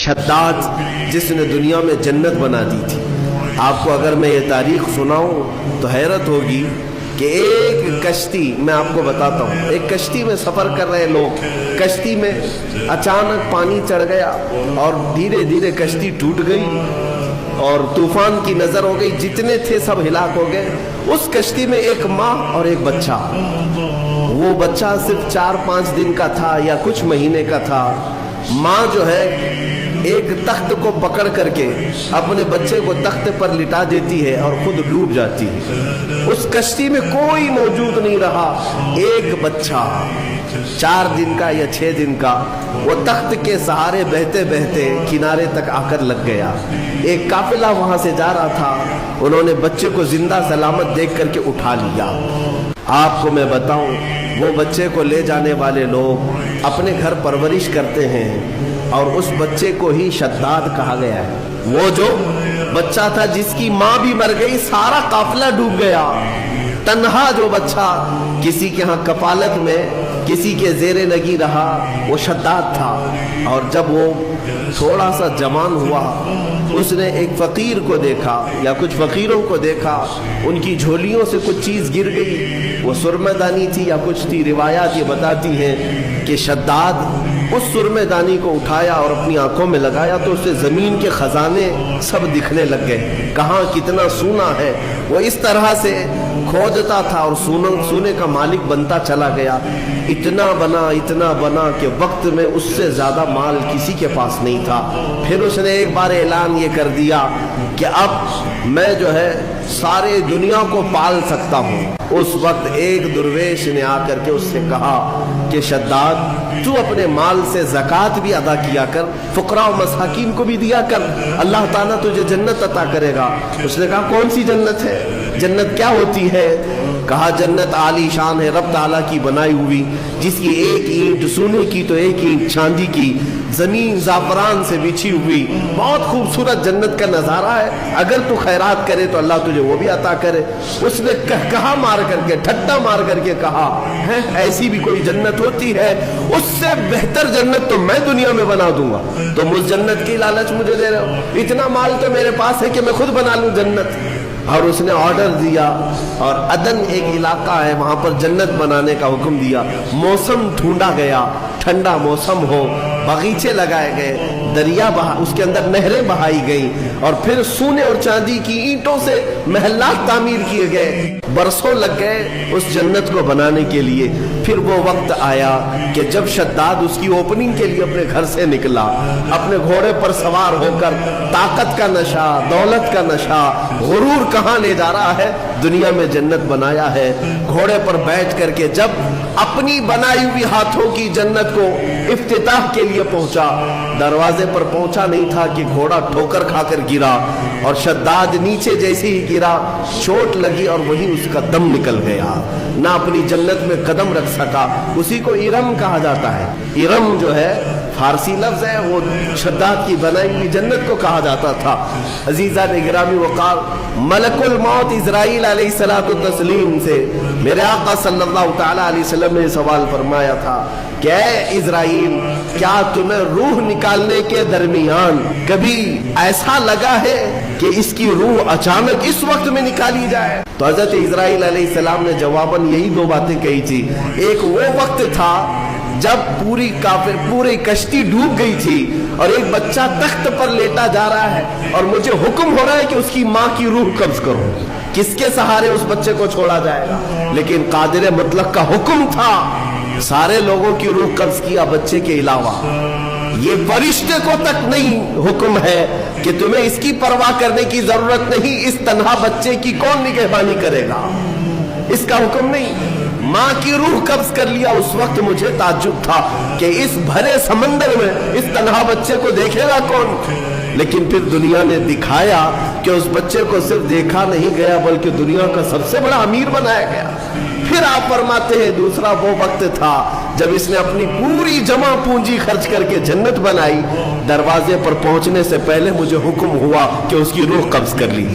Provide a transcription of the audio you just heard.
شداد جس نے دنیا میں جنت بنا دی تھی. آپ کو اگر میں یہ تاریخ سناؤں تو حیرت ہوگی کہ ایک کشتی، میں آپ کو بتاتا ہوں، ایک کشتی میں سفر کر رہے لوگ، کشتی میں اچانک پانی چڑھ گیا اور دھیرے دھیرے کشتی ٹوٹ گئی اور طوفان کی نظر ہو گئی، جتنے تھے سب ہلاک ہو گئے. اس کشتی میں ایک ماں اور ایک بچہ. وہ بچہ صرف 4-5 دن کا تھا یا کچھ مہینے کا تھا. ماں جو ہے ایک تخت کو پکڑ کر کے اپنے بچے کو تخت پر لٹا دیتی ہے اور خود ڈوب جاتی ہے. اس کشتی میں کوئی موجود نہیں رہا. ایک بچہ 4 دن کا یا 6 دن کا وہ تخت کے سہارے بہتے بہتے کنارے تک آ کر لگ گیا. ایک قافلہ وہاں سے جا رہا تھا، انہوں نے بچے کو زندہ سلامت دیکھ کر کے اٹھا لیا. آپ کو میں بتاؤں، وہ بچے کو لے جانے والے لوگ اپنے گھر پرورش کرتے ہیں اور اس بچے کو ہی شداد کہا گیا ہے. وہ جو بچہ تھا جس کی ماں بھی مر گئی، سارا قافلہ ڈوب گیا، تنہا جو بچہ کسی کے ہاں کفالت میں کسی کے زیر نگی رہا، وہ شداد تھا. اور جب وہ تھوڑا سا جوان ہوا، اس نے ایک فقیر کو دیکھا یا کچھ فقیروں کو دیکھا، ان کی جھولیوں سے کچھ چیز گر گئی، وہ سرمہ دانی تھی یا کچھ تھی. روایات یہ بتاتی ہیں کہ شداد اس سرمہ دانی کو اٹھایا اور اپنی آنکھوں میں لگایا تو اسے زمین کے خزانے سب دکھنے لگ گئے، کہاں کتنا سونا ہے. وہ اس طرح سے کھودتا تھا اور سونے کا مالک بنتا چلا گیا. اتنا بنا کہ وقت میں اس سے زیادہ مال کسی کے پاس نہیں تھا. پھر اس نے ایک بار اعلان یہ کر دیا کہ اب میں جو ہے سارے دنیا کو پال سکتا ہوں. اس وقت ایک درویش نے آ کر کے اس سے کہا کہ شداد، تو اپنے مال سے زکوٰۃ بھی ادا کیا کر، فقراء و مساکین کو بھی دیا کر، اللہ تعالیٰ تجھے جنت عطا کرے گا. اس نے کہا کون سی جنت ہے؟ جنت کیا ہوتی ہے؟ کہا جنت عالی شان ہے، رب تعالیٰ کی بنائی ہوئی، جس کی ایک اینٹ سونے کی تو ایک اینٹ چاندی کی، زمین زعفران سے بچھی ہوئی، بہت خوبصورت جنت کا نظارہ ہے. اگر تو خیرات کرے تو اللہ تجھے وہ بھی عطا کرے. اس نے کہا مار کر کے، ٹھٹا مار کر کے کہا ہے ایسی بھی کوئی جنت ہوتی ہے؟ اس سے بہتر جنت تو میں دنیا میں بنا دوں گا، تم اس جنت کی لالچ مجھے دے رہے ہو؟ اتنا مال تو میرے پاس ہے کہ میں خود بنا لوں جنت. اور اس نے آرڈر دیا اور عدن ایک علاقہ ہے، وہاں پر جنت بنانے کا حکم دیا. موسم ڈھونڈا گیا، ٹھنڈا موسم ہو، باغیچے لگائے گئے، دریا اس کے اندر نہریں بہائی گئیں اور پھر سونے اور چاندی کی اینٹوں سے محلات تعمیر کیے گئے. برسوں لگ گئے اس جنت کو بنانے کے لیے. پھر وہ وقت آیا کہ جب شداد اس کی اوپننگ کے لیے اپنے گھر سے نکلا، اپنے گھوڑے پر سوار ہو کر، طاقت کا نشہ، دولت کا نشہ، غرور کہاں لے جا رہا ہے؟ دنیا میں جنت بنایا ہے. گھوڑے پر بیٹھ کر کے جب اپنی بنائی ہوئی ہاتھوں کی جنت کو افتتاح کے لیے پہنچا، دروازے پر پہنچا نہیں تھا کہ گھوڑا ٹھوکر کھا کر گرا اور شداد نیچے جیسے ہی گرا چوٹ لگی اور وہیں اس کا دم نکل گیا. نہ اپنی جنت میں قدم رکھ سکا. اسی کو ارم کہا جاتا ہے. ارم جو ہے فارسی لفظ ہے، وہ شداد کی بنائی ہوئی جنت کو کہا جاتا تھا. عزیزان گرامی وقار، ملک الموت اسرائیل علیہ الصلوۃ والتسلیم سے میرے آقا صلی اللہ تعالی علیہ وسلم نے سوال فرمایا تھا کہ اے اسرائیل، کیا تمہیں روح نکالنے کے درمیان کبھی ایسا لگا ہے کہ اس کی روح اچانک اس وقت میں نکالی جائے؟ تو حضرت اسرائیل علیہ السلام نے جواباً یہی 2 باتیں کہی تھی. ایک وہ وقت تھا جب پوری کشتی ڈوب گئی تھی اور ایک بچہ تخت پر لیٹا جا رہا ہے اور مجھے حکم ہو رہا ہے کہ اس کی ماں کی روح قبض کرو. کس کے سہارے اس بچے کو چھوڑا جائے گا؟ لیکن قادر مطلق کا حکم تھا، سارے لوگوں کی روح قبض کیا بچے کے علاوہ. یہ فرشتے کو تک نہیں حکم ہے کہ تمہیں اس کی پرواہ کرنے کی ضرورت نہیں، اس تنہا بچے کی کون نگہبانی کرے گا، اس کا حکم نہیں. ماں کی روح قبض کر لیا. اس وقت مجھے تعجب تھا کہ اس بھرے سمندر میں اس تنہا بچے کو دیکھے گا کون؟ لیکن پھر دنیا نے دکھایا کہ اس بچے کو صرف دیکھا نہیں گیا بلکہ دنیا کا سب سے بڑا امیر بنایا گیا. پھر آپ فرماتے ہیں دوسرا وہ وقت تھا جب اس نے اپنی پوری جمع پونجی خرچ کر کے جنت بنائی. دروازے پر پہنچنے سے پہلے مجھے حکم ہوا کہ اس کی روح قبض کر لی.